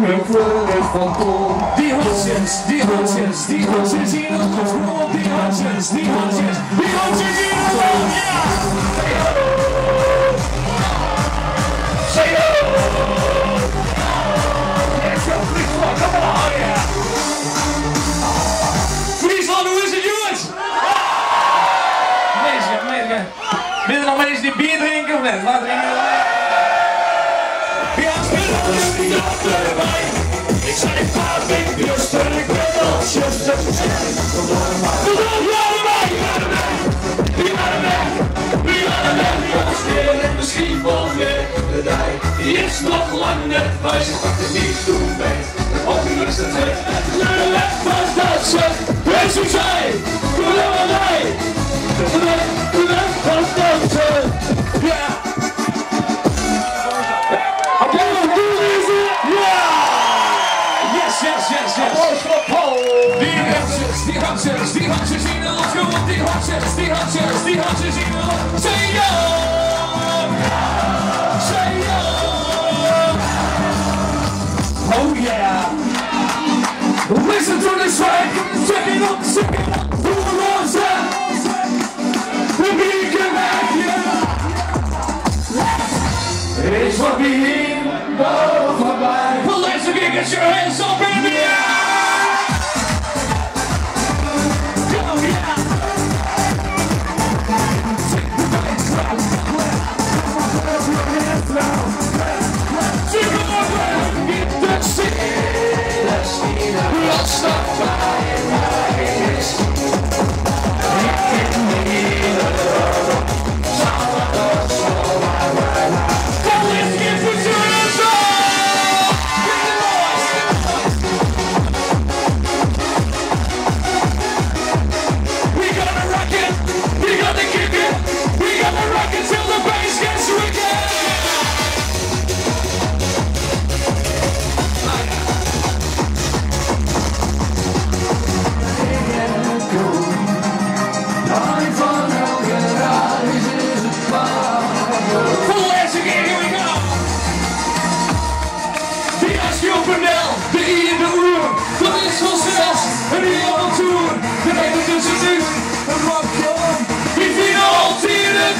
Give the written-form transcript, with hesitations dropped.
lange vleugels van Tom. Die handjes in de lucht, die handjes in de lucht, ja! Say ho! Let's go, Fryslan, come on, yeah! Fryslan, hoe is het, jongens? Mensen. Willen er nog mensen die bier drinken of net? Laat drinken. Ja, erbij. Ik zei een paar vinkjes en ik ben als je zegt. Wie waren weg? Ons weer en misschien volgende dij. Die is nog lang net bij zich achter niet toen weet. Op die rust het weg. De weg was dat ze. Wees hoe zij. Doe maar mij. De weg was dat ze. Ja. Yes. Die handjes in de lucht, jongen, die handjes in de lucht. Say yo! Oh yeah! Listen to this track, check it up, Doelleazen. We beacon back, yeah! Is wat we hier boven bij. Well, let's get your hands up in the air! Een rockje om, die finale in het